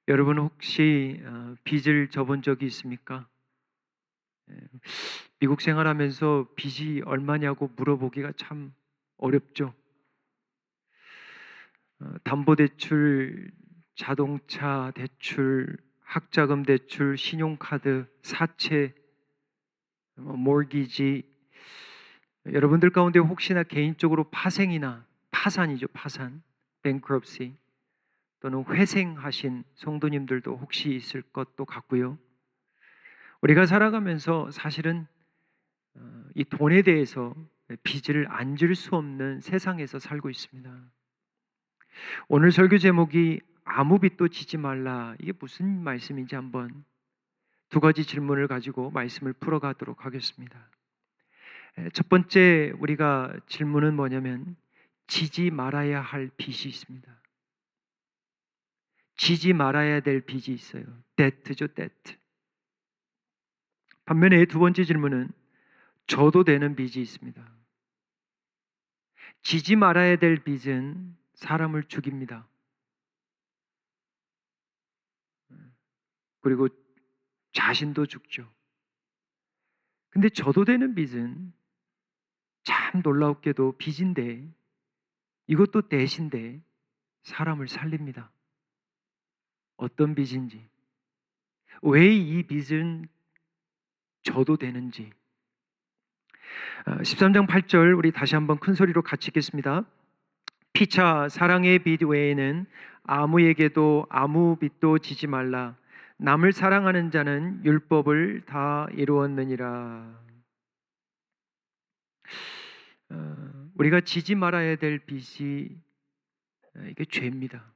여러분 혹시 빚을 져본 적이 있습니까? 예, 미국 생활하면서 빚이 얼마냐고 물어보기가 참 어렵죠. 담보대출, 자동차 대출, 학자금 대출, 신용카드, 사채, 모기지. 여러분들 가운데 혹시나 개인적으로 파생이나 파산이죠, 파산, bankruptcy 또는 회생하신 성도님들도 혹시 있을 것도 같고요. 우리가 살아가면서 사실은 이 돈에 대해서 빚을 안 질 수 없는 세상에서 살고 있습니다. 오늘 설교 제목이 아무 빚도 지지 말라. 이게 무슨 말씀인지 한번 두 가지 질문을 가지고 말씀을 풀어가도록 하겠습니다. 첫 번째 우리가 질문은 뭐냐면 지지 말아야 할 빚이 있습니다. 지지 말아야 될 빚이 있어요. debt죠, debt. 반면에 두 번째 질문은 져도 되는 빚이 있습니다. 지지 말아야 될 빚은 사람을 죽입니다. 그리고 자신도 죽죠. 근데 져도 되는 빚은 참 놀랍게도 빚인데 이것도 대신데 사람을 살립니다. 어떤 빚인지, 왜 이 빚은 져도 되는지. 13장 8절 우리 다시 한번 큰 소리로 같이 읽겠습니다. 피차 사랑의 빚 외에는 아무에게도 아무 빚도 지지 말라. 남을 사랑하는 자는 율법을 다 이루었느니라. 우리가 지지 말아야 될 빚이 이게 죄입니다.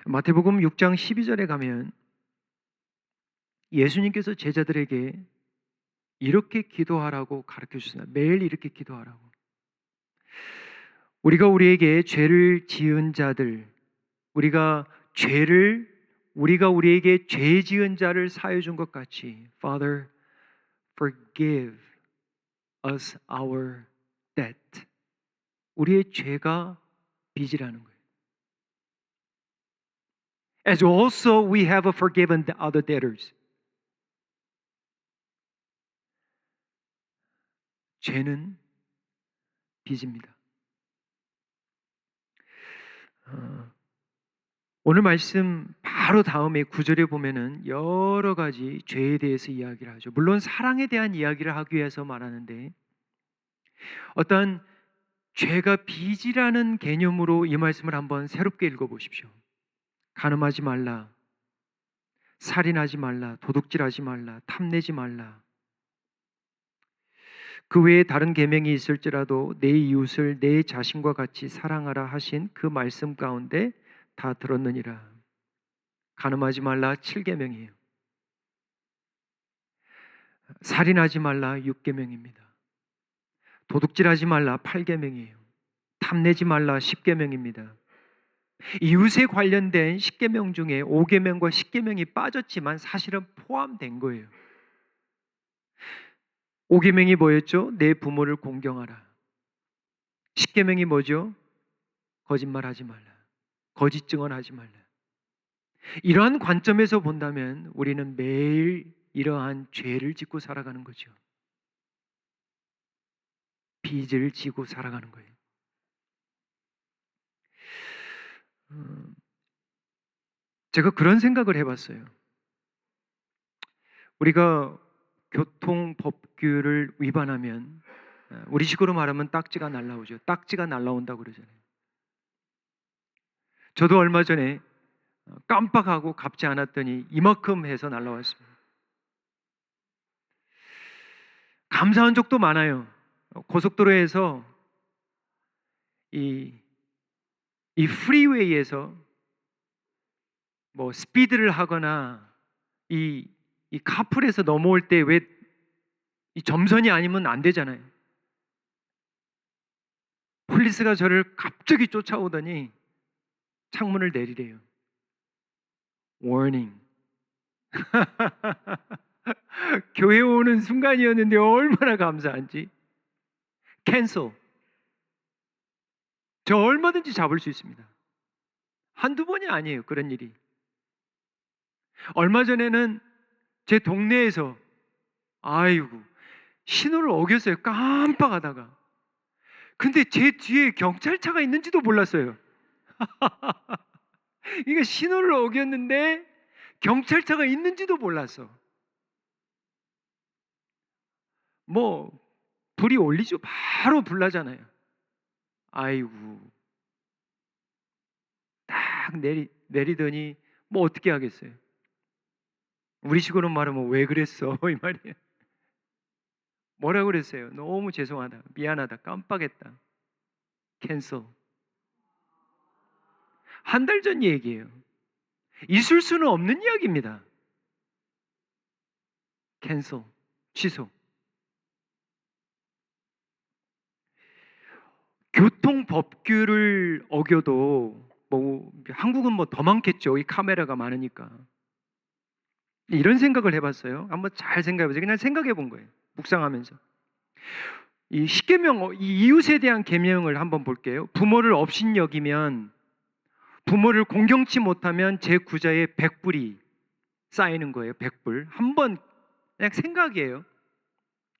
마태복음 6장 12절에 가면 예수님께서 제자들에게 이렇게 기도하라고 가르쳐 주셨습니다. 매일 이렇게 기도하라고. 우리가 우리에게 죄를 지은 자들, 우리가 우리에게 죄 지은 자를 사해 준 것 같이 Father, forgive us our debt. 우리의 죄가 빚이라는 거예요. As also we have forgiven the other debtors. 죄는 빚입니다. 오늘 말씀 바로 다음에 9절에 보면은 여러 가지 죄에 대해서 이야기를 하죠. 물론 사랑에 대한 이야기를 하기 위해서 말하는데 어떤 죄가 빚이라는 개념으로 이 말씀을 한번 새롭게 읽어보십시오. 간음하지 말라, 살인하지 말라, 도둑질하지 말라, 탐내지 말라. 그 외에 다른 계명이 있을지라도 내 이웃을 내 자신과 같이 사랑하라 하신 그 말씀 가운데 다 들었느니라. 간음하지 말라 7계명이에요. 살인하지 말라 6계명입니다. 도둑질하지 말라 8계명이에요. 탐내지 말라 10계명입니다. 이웃에 관련된 10계명 중에 5계명과 10계명이 빠졌지만 사실은 포함된 거예요. 5계명이 뭐였죠? 내 부모를 공경하라. 10계명이 뭐죠? 거짓말하지 말라. 거짓 증언하지 말라. 이러한 관점에서 본다면 우리는 매일 이러한 죄를 짓고 살아가는 거죠. 빚을 지고 살아가는 거예요. 제가 그런 생각을 해봤어요. 우리가 교통법규를 위반하면 우리식으로 말하면 딱지가 날라오죠. 딱지가 날라온다고 그러잖아요. 저도 얼마 전에 깜빡하고 갚지 않았더니 이만큼 해서 날라왔습니다. 감사한 적도 많아요. 고속도로에서 이 프리웨이에서 뭐 스피드를 하거나 이 카풀에서 넘어올 때 왜 이 점선이 아니면 안 되잖아요. 폴리스가 저를 갑자기 쫓아오더니 창문을 내리래요. warning. 교회 오는 순간이었는데 얼마나 감사한지. cancel. 저 얼마든지 잡을 수 있습니다. 한두 번이 아니에요. 그런 일이. 얼마 전에는 제 동네에서 아이고 신호를 어겼어요. 깜빡하다가. 근데 제 뒤에 경찰차가 있는지도 몰랐어요. 이게 신호를 어겼는데 경찰차가 있는지도 몰랐어. 뭐 불이 올리죠. 바로 불나잖아요. 아이고 딱 내리더니 뭐 어떻게 하겠어요. 우리식으로 말하면 왜 그랬어 이 말이에요. 뭐라 그랬어요. 너무 죄송하다, 미안하다, 깜빡했다, 캔슬. 한 달 전 얘기예요. 있을 수는 없는 이야기입니다. 캔슬, 취소. 교통법규를 어겨도 뭐 한국은 뭐 더 많겠죠. 이 카메라가 많으니까. 이런 생각을 해봤어요. 한번 잘 생각해보세요. 그냥 생각해 본 거예요. 묵상하면서. 이 십계명, 이 이웃에 대한 계명을 한번 볼게요. 부모를 업신여기면, 부모를 공경치 못하면 제9자의 100불이 쌓이는 거예요. 100불. 한번 그냥 생각이에요.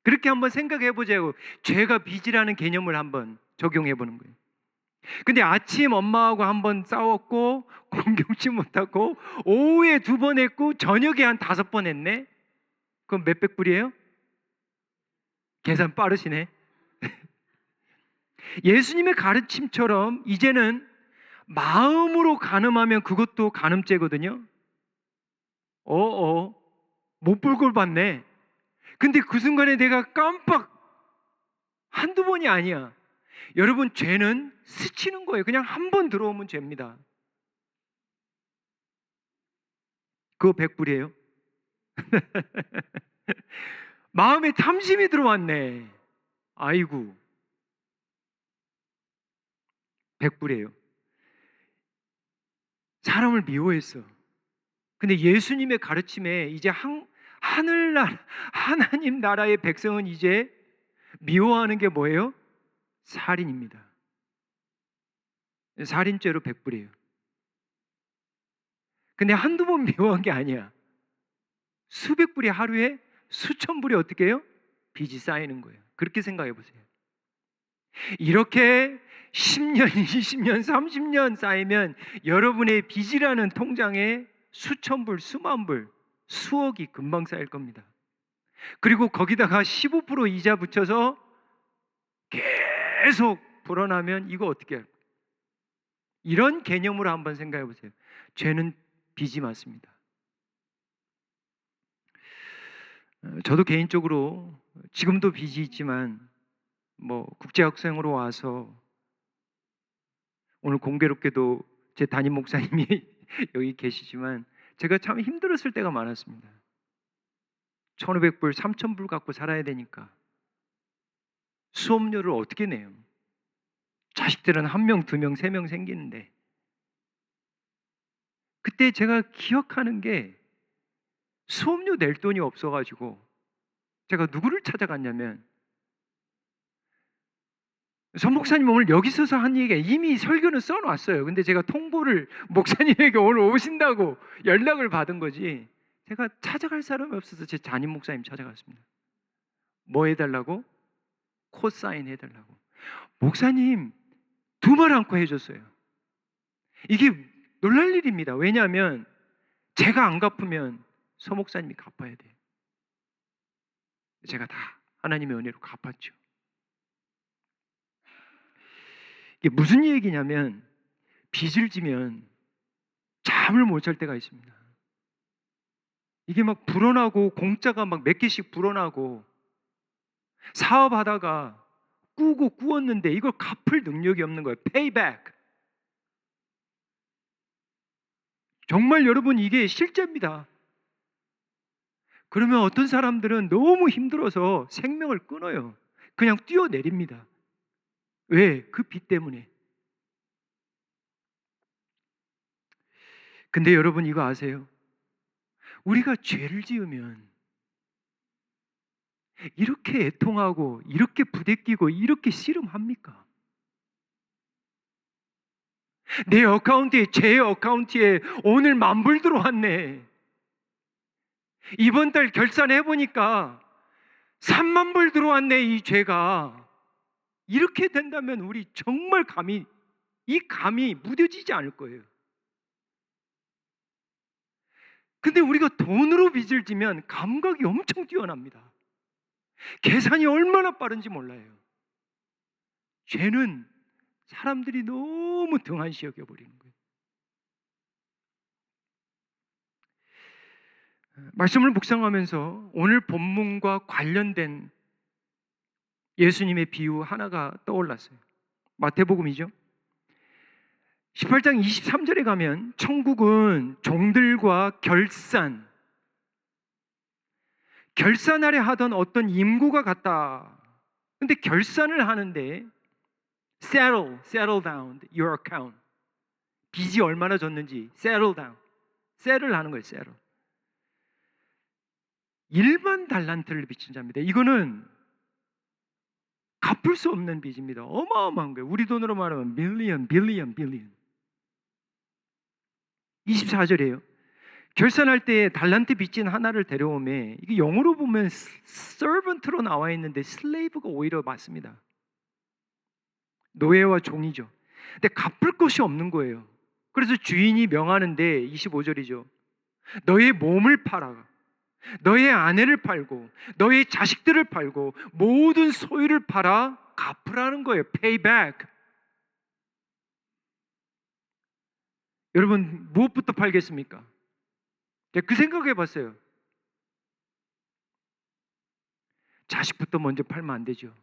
그렇게 한번 생각해 보자고. 죄가 빚이라는 개념을 한번 적용해 보는 거예요. 근데 아침 엄마하고 한번 싸웠고 공경치 못하고 오후에 2번 했고 저녁에 한 5번 했네. 그럼 몇백 불이에요? 계산 빠르시네. 예수님의 가르침처럼 이제는 마음으로 간음하면 그것도 간음죄거든요. 못 볼 걸 봤네. 근데 그 순간에 내가 깜빡, 한두 번이 아니야. 여러분, 죄는 스치는 거예요. 그냥 한 번 들어오면 죄입니다. 그거 100불이에요. 마음에 탐심이 들어왔네. 아이고, 100불이에요. 사람을 미워했어. 근데 예수님의 가르침에 이제 하늘나라, 하나님 나라의 백성은 이제 미워하는 게 뭐예요? 살인입니다. 살인죄로 100불이에요. 근데 한두 번 미워한 게 아니야. 수백 불이 하루에 수천 불이 어떻게 해요? 빚이 쌓이는 거예요. 그렇게 생각해 보세요. 이렇게 10년, 20년, 30년 쌓이면 여러분의 빚이라는 통장에 수천 불, 수만 불, 수억이 금방 쌓일 겁니다. 그리고 거기다가 15% 이자 붙여서 계속 불어나면 이거 어떻게 할까요? 이런 개념으로 한번 생각해 보세요. 죄는 빚이 맞습니다. 저도 개인적으로 지금도 빚이 있지만 뭐 국제학생으로 와서 오늘 공교롭게도 제 담임 목사님이 여기 계시지만 제가 참 힘들었을 때가 많았습니다. 1,500불, 3,000불 갖고 살아야 되니까 수업료를 어떻게 내요? 자식들은 1명, 2명, 3명 생기는데 그때 제가 기억하는 게 수업료 낼 돈이 없어가지고 제가 누구를 찾아갔냐면 전 목사님 오늘 여기 서서 한 얘기가 이미 설교는 써놨어요. 근데 제가 통보를 목사님에게 오늘 오신다고 연락을 받은 거지 제가 찾아갈 사람이 없어서 제 담임 목사님 찾아갔습니다. 뭐 해달라고? 코사인 해달라고. 목사님 2말 않고 해줬어요. 이게 놀랄 일입니다. 왜냐하면 제가 안 갚으면 서 목사님이 갚아야 돼요. 제가 다 하나님의 은혜로 갚았죠. 이게 무슨 얘기냐면 빚을 지면 잠을 못 잘 때가 있습니다. 이게 막 불어나고 공짜가 막 몇 개씩 불어나고 사업하다가 꾸고 꾸었는데 이걸 갚을 능력이 없는 거예요. Payback. 정말 여러분 이게 실제입니다. 그러면 어떤 사람들은 너무 힘들어서 생명을 끊어요. 그냥 뛰어내립니다. 왜? 그 빚 때문에. 근데 여러분 이거 아세요? 우리가 죄를 지으면 이렇게 애통하고 이렇게 부대끼고 이렇게 씨름합니까? 내 어카운트에 제 어카운트에 오늘 10,000불 들어왔네. 이번 달 결산해 보니까 3만 불 들어왔네, 이 죄가. 이렇게 된다면 우리 정말 이 감이 무뎌지지 않을 거예요. 근데 우리가 돈으로 빚을 지면 감각이 엄청 뛰어납니다. 계산이 얼마나 빠른지 몰라요. 죄는 사람들이 너무 등한시 여겨버리는 거예요. 말씀을 묵상하면서 오늘 본문과 관련된 예수님의 비유 하나가 떠올랐어요. 마태복음이죠. 18장 23절에 가면 천국은 종들과 결산하려 하던 어떤 임구가 같다. 근데 결산을 하는데 settle down your account. 빚이 얼마나 졌는지 settle down. settle 하는 거예요. settle. 일반 달란트를 빚진 자입니다. 이거는 갚을 수 없는 빚입니다. 어마어마한 거예요. 우리 돈으로 말하면 밀리언. 24절이에요. 결산할 때 달란트 빚진 하나를 데려오매, 이게 영어로 보면 servant로 나와 있는데 slave가 오히려 맞습니다. 노예와 종이죠. 근데 갚을 것이 없는 거예요. 그래서 주인이 명하는데 25절이죠. 너의 몸을 팔아, 너의 아내를 팔고 너의 자식들을 팔고 모든 소유를 팔아 갚으라는 거예요. Pay back. 여러분, 무엇부터 팔겠습니까? 제가 그 생각해 봤어요. 자식부터 먼저 팔면 안 되죠.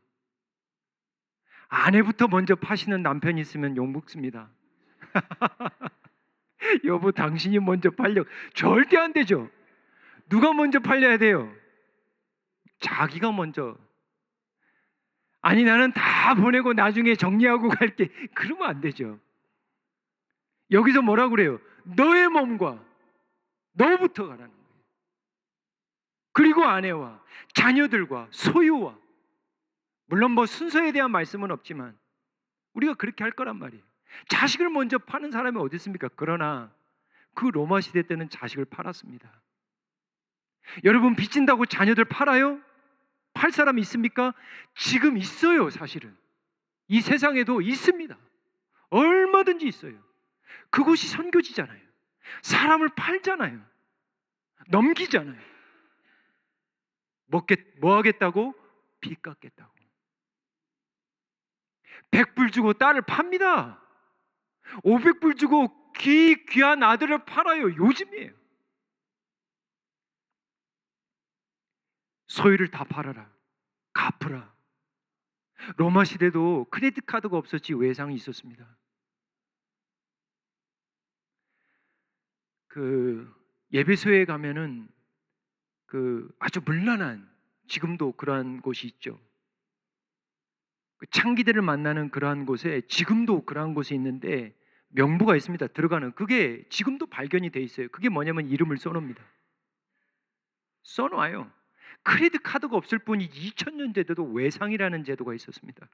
아내부터 먼저 파시는 남편이 있으면 욕먹습니다. 여보, 당신이 먼저 팔려. 절대 안 되죠. 누가 먼저 팔려야 돼요? 자기가 먼저. 아니, 나는 다 보내고 나중에 정리하고 갈게. 그러면 안 되죠. 여기서 뭐라고 그래요? 너의 몸과 너부터 가라는 거예요. 그리고 아내와 자녀들과 소유와, 물론 뭐 순서에 대한 말씀은 없지만 우리가 그렇게 할 거란 말이에요. 자식을 먼저 파는 사람이 어디 있습니까? 그러나 그 로마 시대 때는 자식을 팔았습니다. 여러분, 빚진다고 자녀들 팔아요? 팔 사람이 있습니까? 지금 있어요. 사실은 이 세상에도 있습니다. 얼마든지 있어요. 그것이 선교지잖아요. 사람을 팔잖아요. 넘기잖아요. 뭐 하겠다고? 빚 갚겠다고. 100불 주고 딸을 팝니다. 500불 주고 귀한 아들을 팔아요. 요즘이에요. 소유를 다 팔아라. 갚으라. 로마 시대도 크레딧 카드가 없었지 외상이 있었습니다. 그 예배소에 가면은 그 아주 문란한, 지금도 그러한 곳이 있죠. 그 창기들을 만나는 그러한 곳에 지금도 그러한 곳이 있는데 명부가 있습니다. 들어가는, 그게 지금도 발견이 돼 있어요. 그게 뭐냐면 이름을 써놓습니다. 써놔요. 크레딧 카드가 없을 뿐이 2000년 제도도 외상이라는 제도가 있었습니다.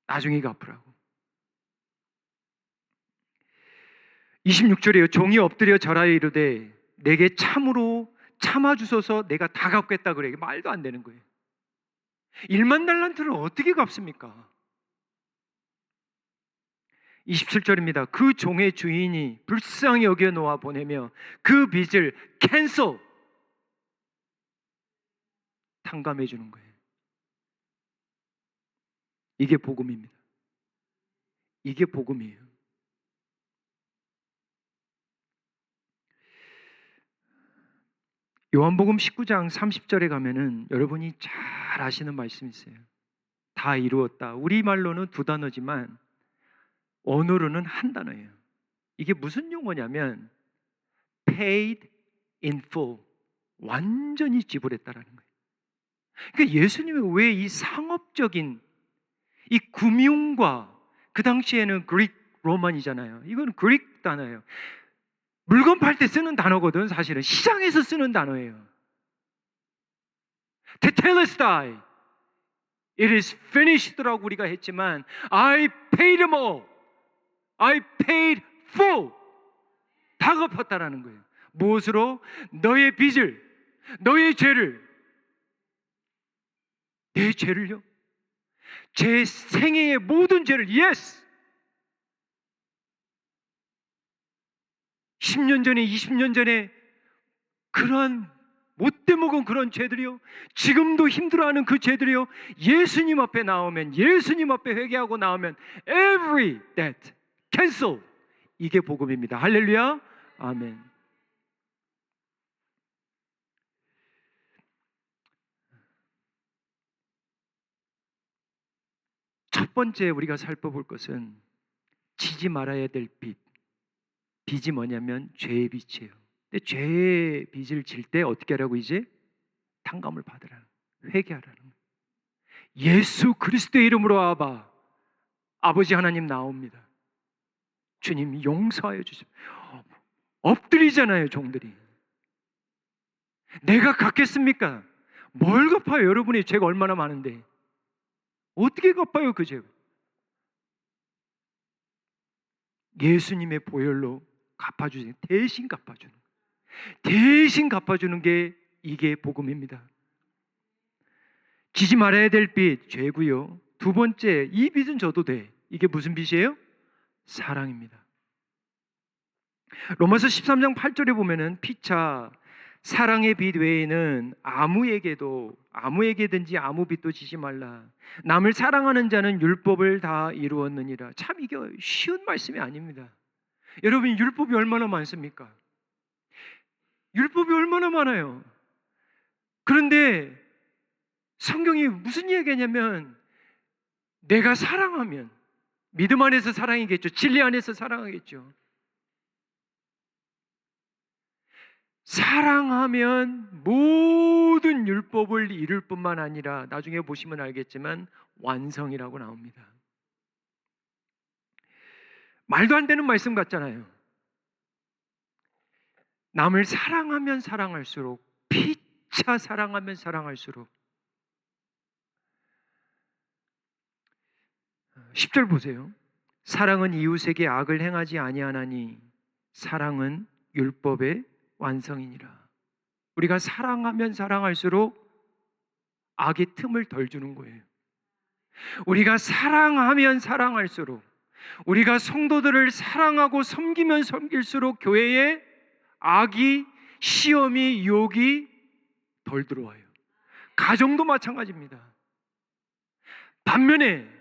나중에 갚으라고. 26절에요. 종이 엎드려 절하여 이르되 내게 참으로 참아주소서, 내가 다 갚겠다 그래. 말도 안 되는 거예요. 1만 달란트를 어떻게 갚습니까? 27절입니다. 그 종의 주인이 불쌍히 여겨 놓아 보내며 그 빚을 캔슬, 탕감해 주는 거예요. 이게 복음입니다. 이게 복음이에요. 요한복음 19장 30절에 가면은 여러분이 잘 아시는 말씀이 있어요. 다 이루었다. 우리말로는 두 단어지만 언어로는 한 단어예요. 이게 무슨 용어냐면 paid in full, 완전히 지불했다라는 거예요. 그러니까 예수님이 왜 이 상업적인 이 금융과, 그 당시에는 그릭 로만이잖아요. 이건 그릭 단어예요. 물건 팔 때 쓰는 단어거든. 사실은 시장에서 쓰는 단어예요. 테텔레스타이, it is finished라고 우리가 했지만 I paid them all, I paid full, 다 갚았다라는 거예요. 무엇으로? 너의 빚을, 너의 죄를, 내 죄를요? 제 생애의 모든 죄를, yes! 10년 전에, 20년 전에 그러한 못돼 먹은 그런 죄들이요, 지금도 힘들어하는 그 죄들이요, 예수님 앞에 나오면, 예수님 앞에 회개하고 나오면 every debt cancel. 이게 복음입니다. 할렐루야. 아멘. 첫 번째 우리가 살펴볼 것은 지지 말아야 될 빚. 빚이 뭐냐면 죄의 빚이에요. 근데 죄의 빚을 질 때 어떻게 하라고? 이제 탕감을 받으라는, 회개하라는 거예요. 예수 그리스도의 이름으로 아바, 아버지 하나님 나옵니다. 주님 용서하여 주십시오. 엎드리잖아요, 종들이. 내가 갚겠습니까? 뭘 갚아요? 여러분의 죄가 얼마나 많은데 어떻게 갚아요, 그 죄? 예수님의 보혈로 갚아주세요. 대신 갚아주는, 대신 갚아주는 게 이게 복음입니다. 지지 말아야 될 빚, 죄고요. 두 번째, 이 빚은 져도 돼. 이게 무슨 빚이에요? 사랑입니다. 로마서 13장 8절에 보면은 피차 사랑의 빚 외에는 아무에게든지 아무 빚도 지지 말라. 남을 사랑하는 자는 율법을 다 이루었느니라. 참 이게 쉬운 말씀이 아닙니다. 여러분, 율법이 얼마나 많습니까? 율법이 얼마나 많아요. 그런데 성경이 무슨 얘기냐면 내가 사랑하면, 믿음 안에서 사랑이겠죠. 진리 안에서 사랑하겠죠. 사랑하면 모든 율법을 이룰 뿐만 아니라 나중에 보시면 알겠지만 완성이라고 나옵니다. 말도 안 되는 말씀 같잖아요. 남을 사랑하면 사랑할수록, 피차 사랑하면 사랑할수록. 10절 보세요. 사랑은 이웃에게 악을 행하지 아니하나니 사랑은 율법의 완성이니라. 우리가 사랑하면 사랑할수록 악의 틈을 덜 주는 거예요. 우리가 사랑하면 사랑할수록, 우리가 성도들을 사랑하고 섬기면 섬길수록 교회에 악이, 시험이, 유혹이 덜 들어와요. 가정도 마찬가지입니다. 반면에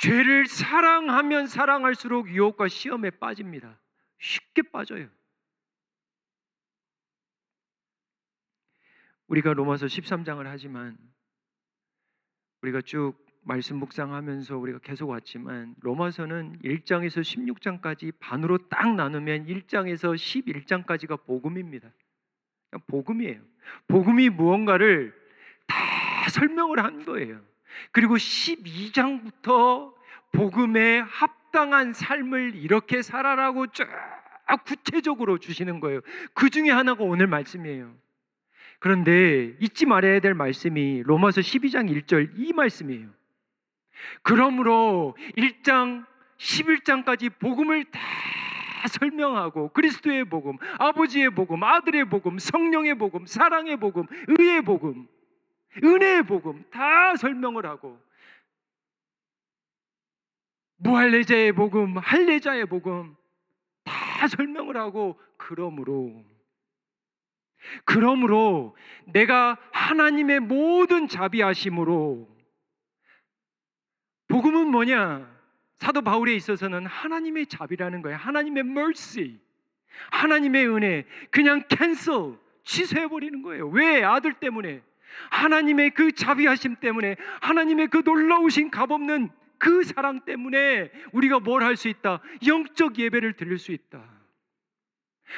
죄를 사랑하면 사랑할수록 유혹과 시험에 빠집니다. 쉽게 빠져요. 우리가 로마서 13장을 하지만, 우리가 쭉 말씀 묵상하면서 우리가 계속 왔지만, 로마서는 1장에서 16장까지 반으로 딱 나누면 1장에서 11장까지가 복음입니다. 그냥 복음이에요. 복음이 무언가를 다 설명을 한 거예요. 그리고 12장부터 복음에 합당한 삶을 이렇게 살아라고 쫙 구체적으로 주시는 거예요. 그 중에 하나가 오늘 말씀이에요. 그런데 잊지 말아야 될 말씀이 로마서 12장 1절 이 말씀이에요. 그러므로 1장 11장까지 복음을 다 설명하고, 그리스도의 복음, 아버지의 복음, 아들의 복음, 성령의 복음, 사랑의 복음, 의의 복음, 은혜의 복음 다 설명을 하고, 무할례자의 복음, 할례자의 복음 다 설명을 하고, 그러므로 내가 하나님의 모든 자비하심으로, 복음은 뭐냐? 사도 바울에 있어서는 하나님의 자비라는 거예요. 하나님의 mercy, 하나님의 은혜, 그냥 캔슬, 취소해버리는 거예요. 왜? 아들 때문에. 하나님의 그 자비하심 때문에, 하나님의 그 놀라우신 값없는 그 사랑 때문에 우리가 뭘 할 수 있다? 영적 예배를 드릴 수 있다.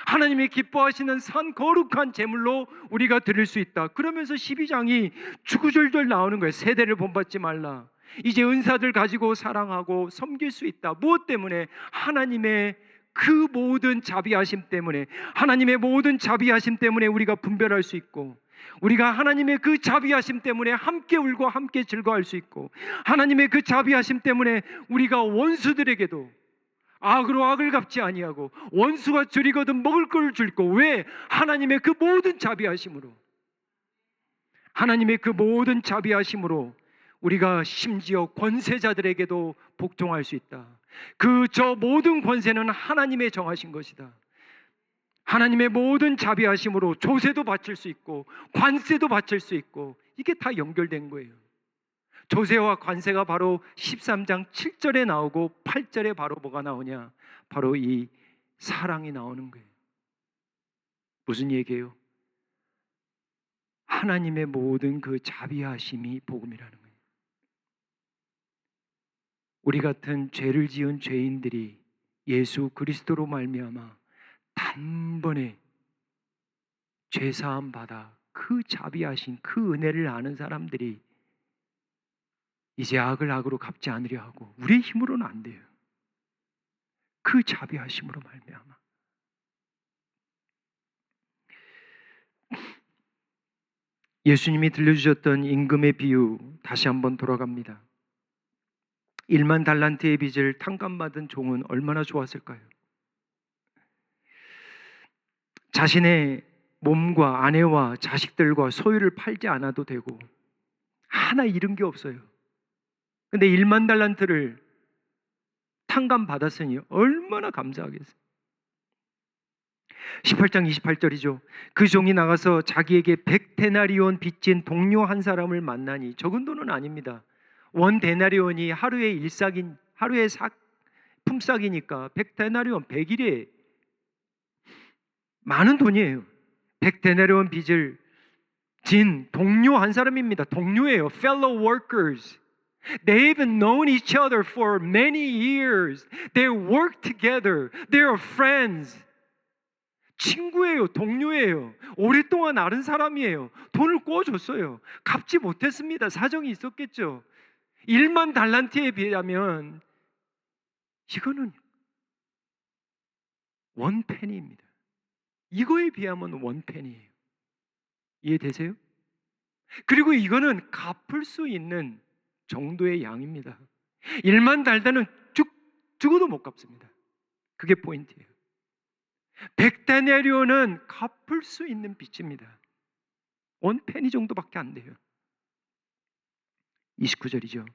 하나님이 기뻐하시는 산 거룩한 제물로 우리가 드릴 수 있다. 그러면서 12장이 주구절절 나오는 거예요. 세대를 본받지 말라. 이제 은사들 가지고 사랑하고 섬길 수 있다. 무엇 때문에? 하나님의 그 모든 자비하심 때문에. 하나님의 모든 자비하심 때문에 우리가 분별할 수 있고, 우리가 하나님의 그 자비하심 때문에 함께 울고 함께 즐거워할 수 있고, 하나님의 그 자비하심 때문에 우리가 원수들에게도 악으로 악을 갚지 아니하고 원수가 저리거든 먹을 걸 줄 거. 왜? 하나님의 그 모든 자비하심으로, 하나님의 그 모든 자비하심으로 우리가 심지어 권세자들에게도 복종할 수 있다. 저 모든 권세는 하나님의 정하신 것이다. 하나님의 모든 자비하심으로 조세도 바칠 수 있고 관세도 바칠 수 있고, 이게 다 연결된 거예요. 조세와 관세가 바로 13장 7절에 나오고 8절에 바로 뭐가 나오냐? 바로 이 사랑이 나오는 거예요. 무슨 얘기예요? 하나님의 모든 그 자비하심이 복음이라는 거예요. 우리 같은 죄를 지은 죄인들이 예수 그리스도로 말미암아 단번에 죄 사함 받아 그 자비하신 그 은혜를 아는 사람들이 이제 악을 악으로 갚지 않으려 하고, 우리의 힘으로는 안 돼요. 그 자비하심으로 말미암아. 예수님이 들려주셨던 임금의 비유 다시 한번 돌아갑니다. 1만 달란트의 빚을 탕감받은 종은 얼마나 좋았을까요? 자신의 몸과 아내와 자식들과 소유를 팔지 않아도 되고 하나 잃은 게 없어요. 근데 1만 달란트를 탕감받았으니 얼마나 감사하겠어요. 18장 28절이죠. 그 종이 나가서 자기에게 100데나리온 빚진 동료 한 사람을 만나니, 적은 돈은 아닙니다. 원 데나리온이 하루의 품삯이니까 100데나리온 100일에 많은 돈이에요. 100데나리온 빚을 진 동료 한 사람입니다. 동료예요. Fellow workers. They've known each other for many years. They work together. They are friends. 친구예요. 동료예요. 오랫동안 아는 사람이에요. 돈을 꿔줬어요. 갚지 못했습니다. 사정이 있었겠죠. 1만 달란트에 비하면 이거는 원페니입니다. 이거에 비하면 원페니예요. 이해되세요? 그리고 이거는 갚을 수 있는 정도의 양입니다. 1만 달러는 죽어도 못 갚습니다. 그게 포인트예요. 100데나리온은 갚을 수 있는 빚입니다. 원페니 정도밖에 안 돼요. 29절이죠.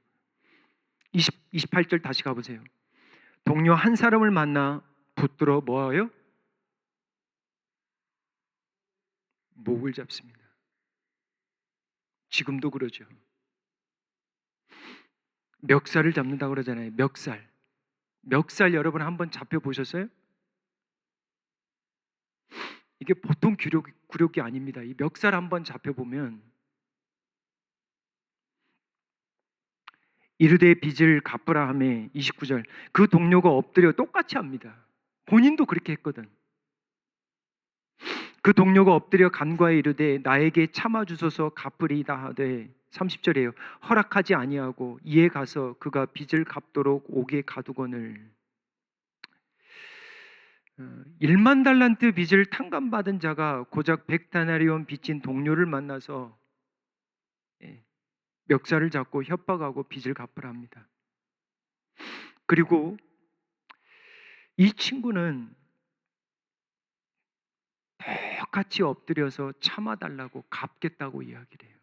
28절 다시 가보세요. 동료 한 사람을 만나 붙들어 뭐예요? 목을 잡습니다. 지금도 그러죠. 멱살을 잡는다고 그러잖아요. 멱살 여러분 한번 잡혀보셨어요? 이게 보통 굴욕이 아닙니다. 이 멱살 한번 잡혀보면 이르되 빚을 갚으라 하매 29절 그 동료가 엎드려 똑같이 합니다. 본인도 그렇게 했거든. 그 동료가 엎드려 간과에 이르되 나에게 참아주소서 갚으리이다 하되 30절이에요. 허락하지 아니하고 이에 가서 그가 빚을 갚도록 옥에 가두거늘. 1만 달란트 빚을 탕감받은 자가 고작 100데나리온 빚진 동료를 만나서 멱살을 잡고 협박하고 빚을 갚으라 합니다. 그리고 이 친구는 똑같이 엎드려서 참아달라고 갚겠다고 이야기를 해요.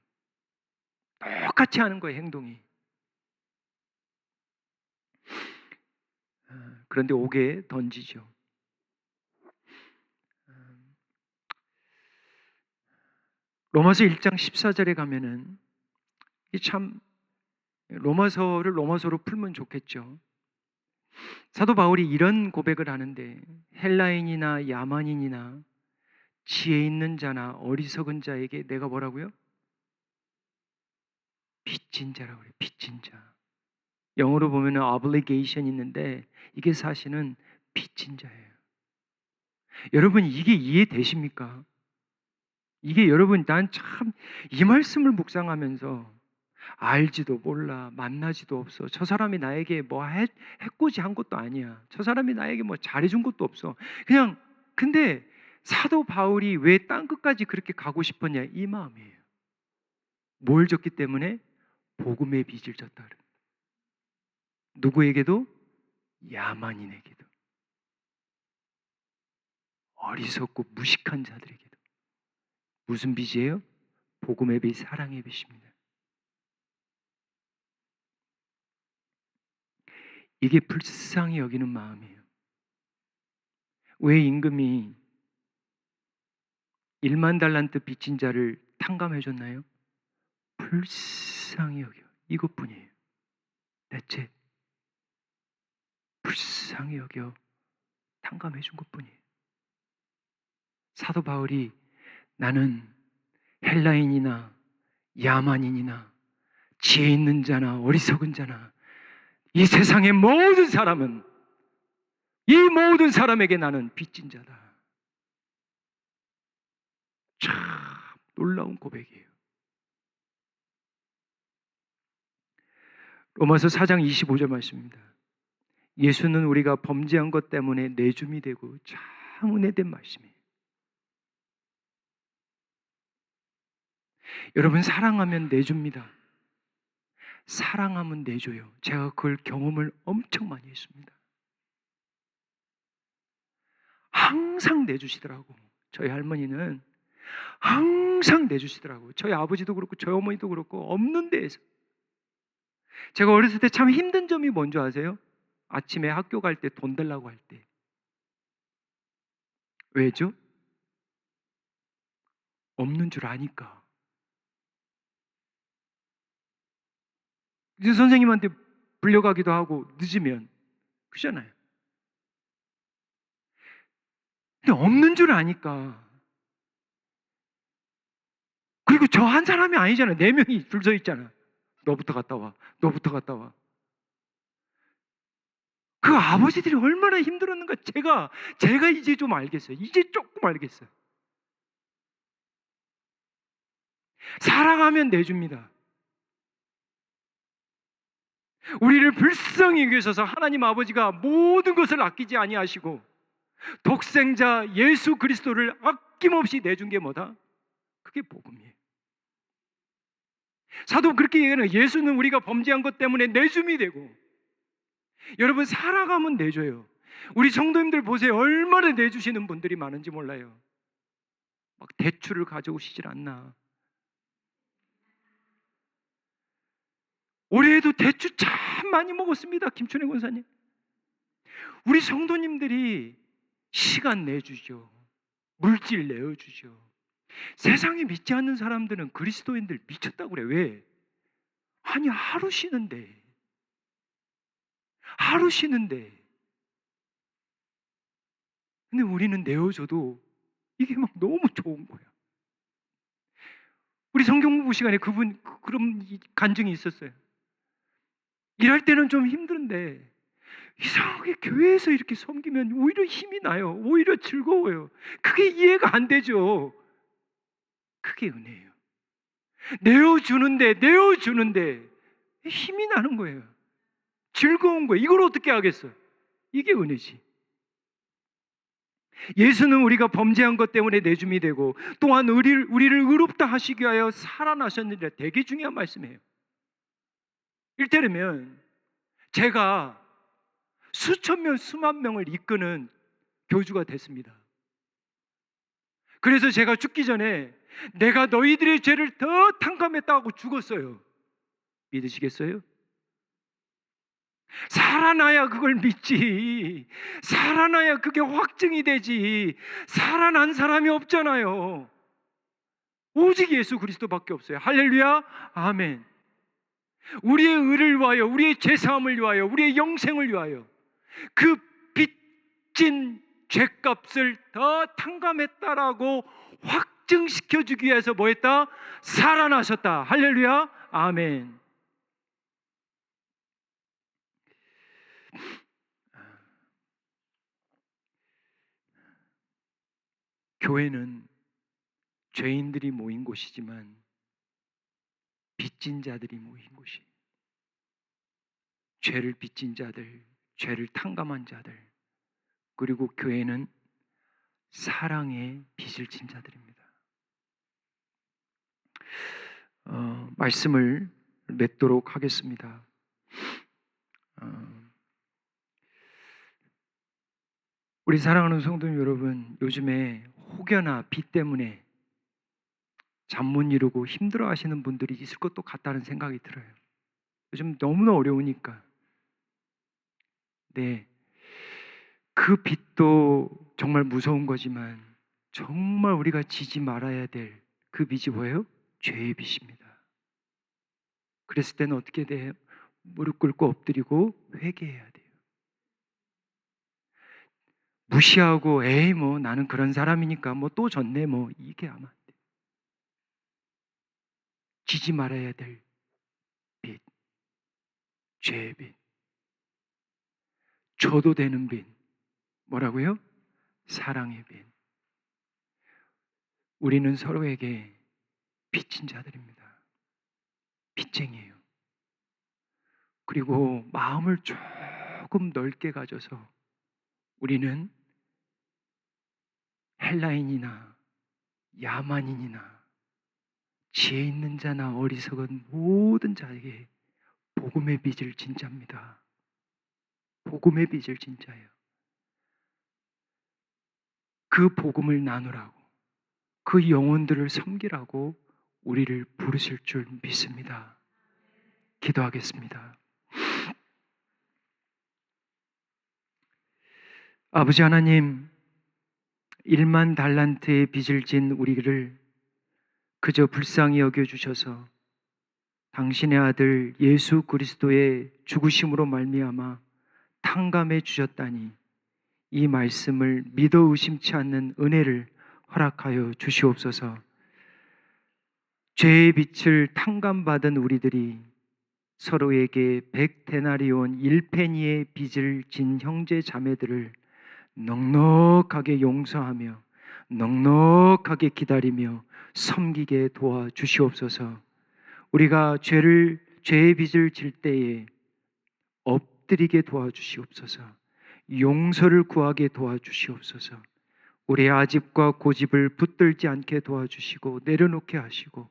똑같이 하는 거예요, 행동이. 그런데 옥에 던지죠. 로마서 1장 14절에 가면은 참 로마서를 로마서로 풀면 좋겠죠. 사도 바울이 이런 고백을 하는데 헬라인이나 야만인이나 지혜 있는 자나 어리석은 자에게 내가 뭐라고요? 빚진 자라고 그래요. 빚진 자. 영어로 보면 obligation 있는데 이게 사실은 빚진 자예요. 여러분 이게 이해되십니까? 이게 여러분 난 참 이 말씀을 묵상하면서 알지도 몰라 만나지도 없어. 저 사람이 나에게 뭐 해코지 한 것도 아니야. 저 사람이 나에게 뭐 잘해준 것도 없어. 그냥 근데 사도 바울이 왜 땅 끝까지 그렇게 가고 싶었냐 이 마음이에요. 뭘 졌기 때문에? 복음의 빚을 졌다. 누구에게도? 야만인에게도. 어리석고 무식한 자들에게도. 무슨 빛이에요? 복음의 빛, 사랑의 빛입니다. 이게 불쌍히 여기는 마음이에요. 왜 임금이 1만 달란트 빚진 자를 탕감해 줬나요? 불쌍히 여겨. 이것뿐이에요. 대체 불쌍히 여겨 탕감해 준 것뿐이에요. 사도 바울이 나는 헬라인이나 야만인이나 지혜 있는 자나 어리석은 자나 이 세상의 모든 사람은, 이 모든 사람에게 나는 빚진 자다. 참 놀라운 고백이에요. 로마서 4장 25절 말씀입니다. 예수는 우리가 범죄한 것 때문에 내줌이 되고 참 은혜된 말씀이에요. 여러분, 사랑하면 내줍니다. 사랑하면 내줘요. 제가 그걸 경험을 엄청 많이 했습니다. 항상 내주시더라고. 저희 할머니는 항상 내주시더라고. 저희 아버지도 그렇고 저희 어머니도 그렇고 없는 데에서. 제가 어렸을 때 참 힘든 점이 뭔지 아세요? 아침에 학교 갈 때 돈 달라고 할 때. 왜죠? 없는 줄 아니까. 이제 선생님한테 불려가기도 하고 늦으면 그잖아요. 근데 없는 줄 아니까. 그리고 저 한 사람이 아니잖아요. 4명이 줄 서 있잖아. 너부터 갔다 와. 너부터 갔다 와. 그 아버지들이 얼마나 힘들었는가 제가 이제 좀 알겠어요. 이제 조금 알겠어요. 사랑하면 내줍니다. 우리를 불쌍히 여기셔서 하나님 아버지가 모든 것을 아끼지 아니하시고 독생자 예수 그리스도를 아낌없이 내준 게 뭐다? 그게 복음이에요. 사도 그렇게 얘기하는 거예요. 예수는 우리가 범죄한 것 때문에 내줌이 되고, 여러분 살아가면 내줘요. 우리 성도님들 보세요. 얼마나 내주시는 분들이 많은지 몰라요. 막 대출을 가져오시질 않나. 올해에도 대출 참 많이 먹었습니다. 김춘혜 권사님. 우리 성도님들이 시간 내주죠. 물질 내어주죠. 세상에 믿지 않는 사람들은 그리스도인들 미쳤다고 그래. 왜? 아니 하루 쉬는데 근데 우리는 내어줘도 이게 막 너무 좋은 거야. 우리 성경 공부 시간에 그런 간증이 있었어요. 일할 때는 좀 힘든데 이상하게 교회에서 이렇게 섬기면 오히려 힘이 나요. 오히려 즐거워요. 그게 이해가 안 되죠. 그게 은혜예요. 내어주는데 힘이 나는 거예요. 즐거운 거예요. 이걸 어떻게 하겠어요? 이게 은혜지. 예수는 우리가 범죄한 것 때문에 내줌이 되고 또한 우리를 의롭다 하시기 위하여 살아나셨느니라. 되게 중요한 말씀이에요. 이를테면 제가 수천 명, 수만 명을 이끄는 교주가 됐습니다. 그래서 제가 죽기 전에 내가 너희들의 죄를 더 탕감했다고 죽었어요. 믿으시겠어요? 살아나야 그걸 믿지. 살아나야 그게 확증이 되지. 살아난 사람이 없잖아요. 오직 예수 그리스도밖에 없어요. 할렐루야, 아멘. 우리의 의를 위하여, 우리의 죄사함을 위하여, 우리의 영생을 위하여 그 빚진 죄값을 더 탕감했다라고 확증시켜주기 위해서 뭐 했다? 살아나셨다. 할렐루야, 아멘. 교회는 죄인들이 모인 곳이지만 빚진 자들이 모인 곳이, 죄를 빚진 자들, 죄를 탕감한 자들, 그리고 교회는 사랑의 빚을 진 자들입니다. 말씀을 맺도록 하겠습니다. 우리 사랑하는 성도님 여러분, 요즘에 혹여나 비 때문에 잠 못 이루고 힘들어 하시는 분들이 있을 것도 같다는 생각이 들어요. 요즘 너무나 어려우니까. 네. 그 빛도 정말 무서운 거지만 정말 우리가 지지 말아야 될 그 빛이 뭐예요? 죄의 빛입니다. 그랬을 때는 어떻게 돼요? 무릎 꿇고 엎드리고 회개해야 돼요. 무시하고 에이 뭐 나는 그런 사람이니까 뭐 또 졌네 뭐 이게 아마 안 돼요. 지지 말아야 될 빛, 죄의 빛, 줘도 되는 빛. 뭐라고요? 사랑의 빛. 우리는 서로에게 빚진 자들입니다. 빚쟁이에요. 그리고 마음을 조금 넓게 가져서 우리는 헬라인이나 야만인이나 지혜 있는 자나 어리석은 모든 자에게 복음의 빚을 진 자입니다. 복음의 빚을 진 자예요. 그 복음을 나누라고, 그 영혼들을 섬기라고 우리를 부르실 줄 믿습니다. 기도하겠습니다. 아버지 하나님, 1만 달란트의 빚을 진 우리를 그저 불쌍히 여겨주셔서 당신의 아들 예수 그리스도의 죽으심으로 말미암아 탕감해 주셨다니 이 말씀을 믿어 의심치 않는 은혜를 허락하여 주시옵소서. 죄의 빛을 탕감받은 우리들이 서로에게 100데나리온 1페니의 빚을 진 형제 자매들을 넉넉하게 용서하며 넉넉하게 기다리며 섬기게 도와 주시옵소서. 우리가 죄의 빚을 질 때에 엎드리게 도와주시옵소서. 용서를 구하게 도와주시옵소서. 우리의 아집과 고집을 붙들지 않게 도와주시고 내려놓게 하시고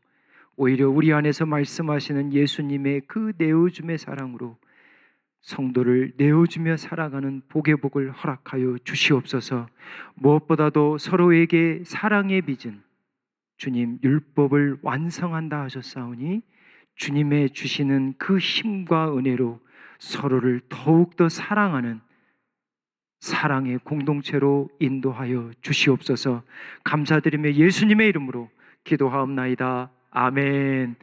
오히려 우리 안에서 말씀하시는 예수님의 그 내어줌의 사랑으로 성도를 내어주며 살아가는 복의 복을 허락하여 주시옵소서. 무엇보다도 서로에게 사랑의 빚은 주님 율법을 완성한다 하셨사오니 주님의 주시는 그 힘과 은혜로 서로를 더욱더 사랑하는 사랑의 공동체로 인도하여 주시옵소서. 감사드리며 예수님의 이름으로 기도하옵나이다. 아멘.